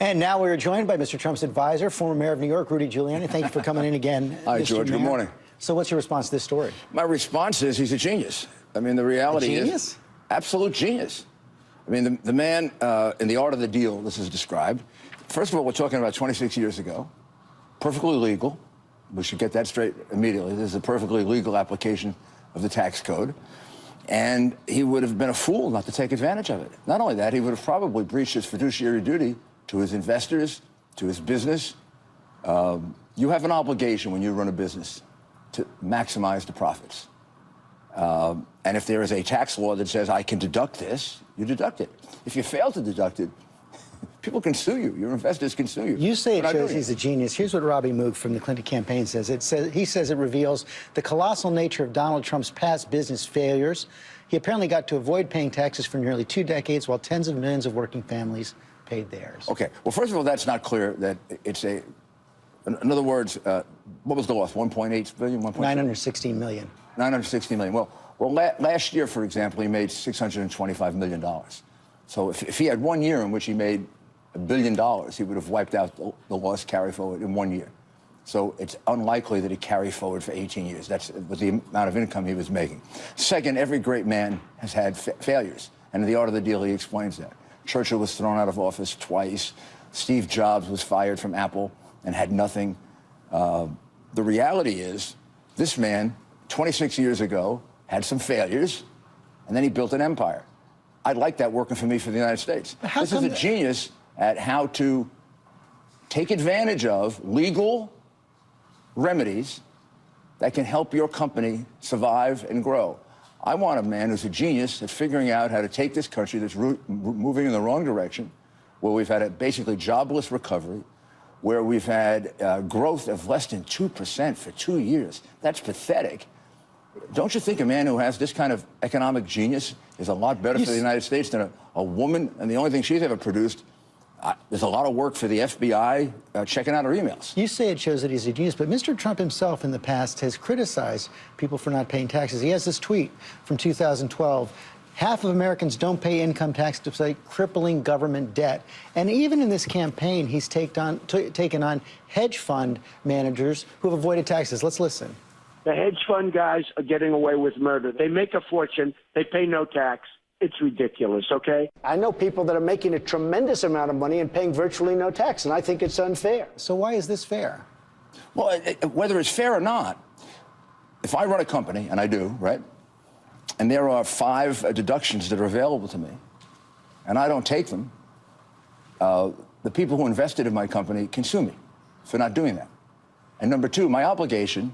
And now we're joined by Mr. Trump's advisor, former mayor of New York, Rudy Giuliani. Thank you for coming in again. Hi, Mr. George. Mayor. Good morning. So what's your response to this story? My response is he's a genius. I mean, the reality is absolute genius. I mean, the man in The Art of the Deal, this is described. First of all, we're talking about 26 years ago. Perfectly legal. We should get that straight immediately. This is a perfectly legal application of the tax code. And he would have been a fool not to take advantage of it. Not only that, he would have probably breached his fiduciary duty to his investors, to his business. You have an obligation when you run a business to maximize the profits. And if there is a tax law that says I can deduct this, you deduct it. If you fail to deduct it, people can sue you. Your investors can sue you. You say it shows he's a genius. Here's what Robbie Moog from the Clinton campaign says. He says it reveals the colossal nature of Donald Trump's past business failures. He apparently got to avoid paying taxes for nearly 2 decades while tens of millions of working families paid theirs. Okay. Well, first of all, that's not clear that it's a... In other words, what was the loss? 1.8 billion? 916 million. 960 million. Well, last year, for example, he made $625 million. So if he had 1 year in which he made $1 billion, he would have wiped out the loss carry forward in 1 year. So it's unlikely that he carried forward for 18 years. That's with the amount of income he was making. Second, every great man has had failures. And in The Art of the Deal, he explains that. Churchill was thrown out of office twice. Steve Jobs was fired from Apple and had nothing. The reality is, this man, 26 years ago, had some failures, and then he built an empire. I'd like that working for me for the United States. This is a genius at how to take advantage of legal remedies that can help your company survive and grow. I want a man who's a genius at figuring out how to take this country that's moving in the wrong direction, where we've had a basically jobless recovery, where we've had growth of less than 2% for 2 years. That's pathetic. Don't you think a man who has this kind of economic genius is a lot better for the United States than a woman? And the only thing she's ever produced, there's a lot of work for the FBI checking out her emails. You say it shows that he's a genius, but Mr. Trump himself in the past has criticized people for not paying taxes. He has this tweet from 2012. Half of Americans don't pay income tax despite crippling government debt. And even in this campaign, he's taken on hedge fund managers who have avoided taxes. Let's listen. The hedge fund guys are getting away with murder. They make a fortune. They pay no tax. It's ridiculous, okay? I know people that are making a tremendous amount of money and paying virtually no tax, and I think it's unfair. So why is this fair? Well, whether it's fair or not, if I run a company, and I do, right, and there are 5 deductions that are available to me, and I don't take them, the people who invested in my company can sue me for not doing that. And number 2, my obligation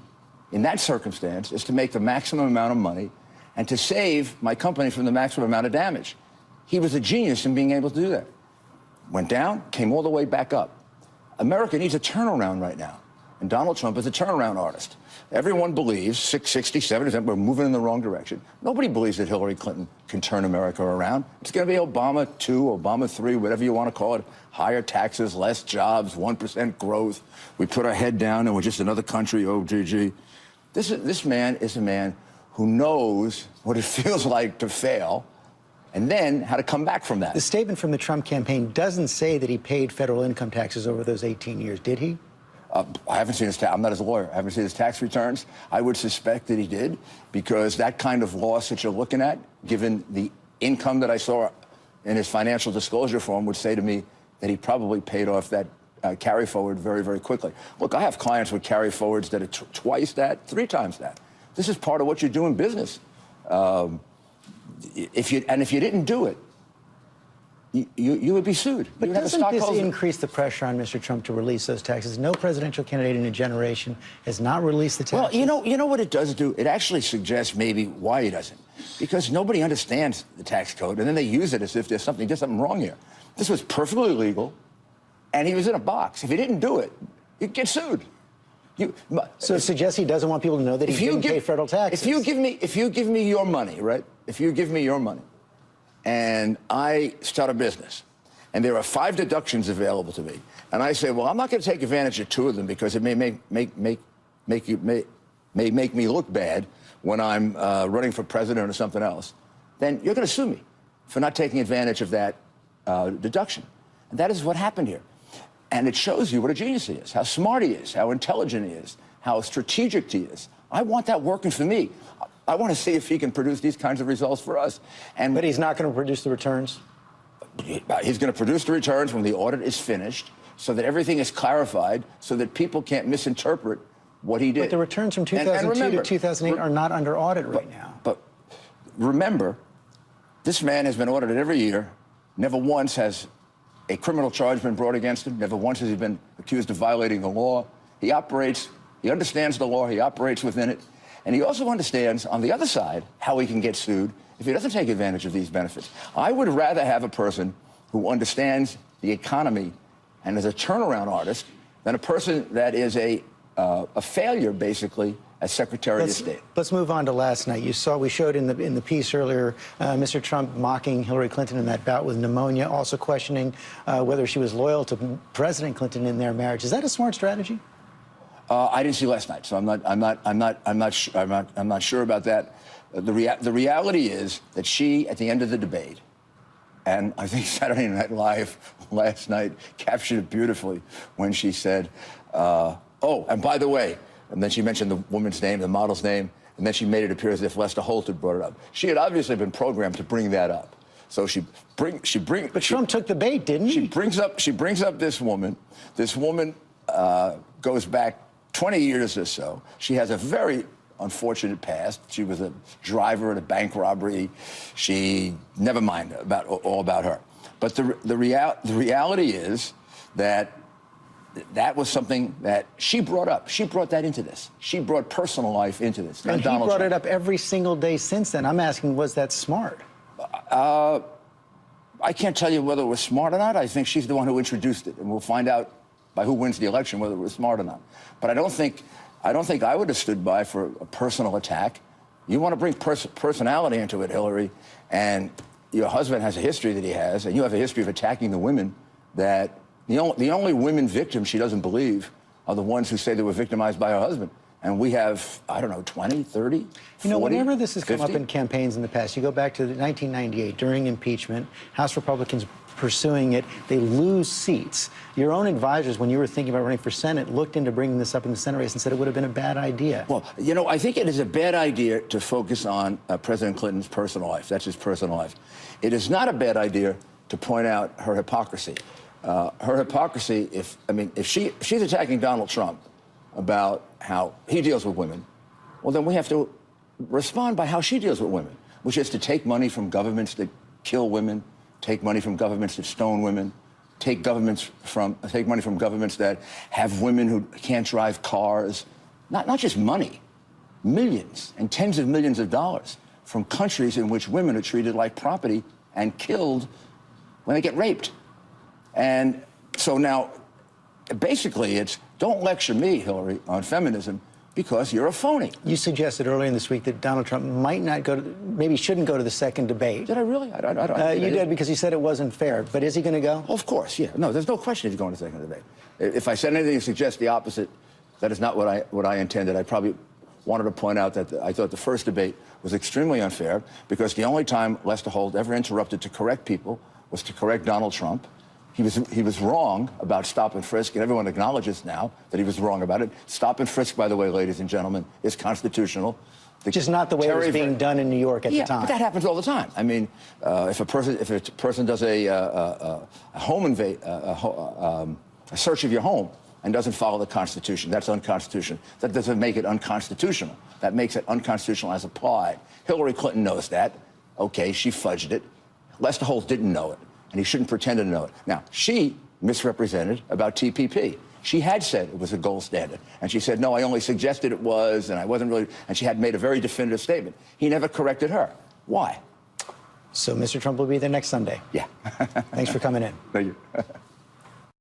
in that circumstance is to make the maximum amount of money and to save my company from the maximum amount of damage. He was a genius in being able to do that. Went down, came all the way back up. America needs a turnaround right now, and Donald Trump is a turnaround artist. Everyone believes, 67%, we're moving in the wrong direction. Nobody believes that Hillary Clinton can turn America around. It's going to be Obama 2, Obama 3, whatever you want to call it. Higher taxes, less jobs, 1% growth. We put our head down and we're just another country, OGG. This man is a man who knows what it feels like to fail and then how to come back from that. The statement from the Trump campaign doesn't say that he paid federal income taxes over those 18 years, did he? I haven't seen his I'm not his lawyer. I haven't seen his tax returns. I would suspect that he did, because that kind of loss that you're looking at, given the income that I saw in his financial disclosure form, would say to me that he probably paid off that carry forward very, very quickly. Look, I have clients with carry forwards that are twice that, 3 times that. This is part of what you do in business. If you didn't do it, you would be sued. But doesn't this increase the pressure on Mr. Trump to release those taxes? No presidential candidate in a generation has not released the taxes. Well, you know what it does do? It actually suggests maybe why he doesn't. Because nobody understands the tax code, and then they use it as if there's something wrong here. This was perfectly legal, and he was in a box. If he didn't do it, he'd get sued. So it suggests he doesn't want people to know that he didn't pay federal taxes. If you give me your money, right? If you give me your money, and I start a business, and there are 5 deductions available to me, and I say, well, I'm not going to take advantage of 2 of them because it may make me look bad when I'm running for president or something else, then you're going to sue me for not taking advantage of that deduction. And that is what happened here. And it shows you what a genius he is, how smart he is, how intelligent he is, how strategic he is. I want that working for me. I want to see if he can produce these kinds of results for us. But he's not going to produce the returns? He's going to produce the returns when the audit is finished so that everything is clarified so that people can't misinterpret what he did. But the returns from 2002 to 2008 are not under audit right now. But remember, this man has been audited every year. Never once has a criminal charge been brought against him. Never once has he been accused of violating the law. He understands the law, he operates within it. And he also understands, on the other side, how he can get sued if he doesn't take advantage of these benefits. I would rather have a person who understands the economy and is a turnaround artist than a person that is a failure, basically, as Secretary of State. Let's move on to last night. We showed in the piece earlier Mr. Trump mocking Hillary Clinton in that bout with pneumonia, also questioning whether she was loyal to President Clinton in their marriage. Is that a smart strategy? I didn't see last night, so I'm not sure about that. The reality is that she, at the end of the debate, and I think Saturday Night Live last night captured it beautifully when she said, "Oh, and by the way," and then she mentioned the woman's name, the model's name, and then she made it appear as if Lester Holt had brought it up. She had obviously been programmed to bring that up. So But Trump took the bait, didn't he? She brings up this woman. This woman goes back 20 years or so. She has a very unfortunate past. She was a driver at a bank robbery. Never mind all about her. But the reality is that was something that she brought up. She brought that into this. She brought personal life into this. And he brought it up every single day since then. I'm asking, was that smart? I can't tell you whether it was smart or not. I think she's the one who introduced it, and we'll find out by who wins the election whether it was smart or not. But I don't think I would have stood by for a personal attack. You want to bring personality into it, Hillary, and your husband has a history that he has, and you have a history of attacking the women that the only women victims she doesn't believe are the ones who say they were victimized by her husband. And we have, I don't know, 20, 30, 40, You know, whenever this has 50? come up in campaigns in the past, you go back to 1998, during impeachment, House Republicans pursuing it, they lose seats. Your own advisors, when you were thinking about running for Senate, looked into bringing this up in the Senate race and said it would have been a bad idea. Well, you know, I think it is a bad idea to focus on President Clinton's personal life. That's his personal life. It is not a bad idea to point out her hypocrisy. Her hypocrisy, if she's attacking Donald Trump about how he deals with women, well, then we have to respond by how she deals with women, which is to take money from governments that kill women, take money from governments that stone women, take money from governments that have women who can't drive cars. Not just money, millions and tens of millions of dollars from countries in which women are treated like property and killed when they get raped. And so now, basically, it's don't lecture me, Hillary, on feminism because you're a phony. You suggested earlier in this week that Donald Trump might not maybe shouldn't go to the second debate. Did I really? I don't. You did, because you said it wasn't fair. But is he going to go? Of course, yeah. No, there's no question he's going to the second debate. If I said anything to suggest the opposite, that is not what I intended. I probably wanted to point out that I thought the first debate was extremely unfair because the only time Lester Holt ever interrupted to correct people was to correct Donald Trump. He was wrong about stop and frisk, and everyone acknowledges now that he was wrong about it. Stop and frisk, by the way, ladies and gentlemen, is constitutional. Just not the way it was being done in New York at the time. But that happens all the time. I mean, if a person does a search of your home and doesn't follow the Constitution, that's unconstitutional. That doesn't make it unconstitutional. That makes it unconstitutional as applied. Hillary Clinton knows that. Okay, she fudged it. Lester Holt didn't know it. And he shouldn't pretend to know it. Now, she misrepresented about TPP. She had said it was a gold standard. And she said, no, I only suggested it was, and I wasn't really, and she had made a very definitive statement. He never corrected her. Why? So Mr. Trump will be there next Sunday. Yeah. Thanks for coming in. Thank you.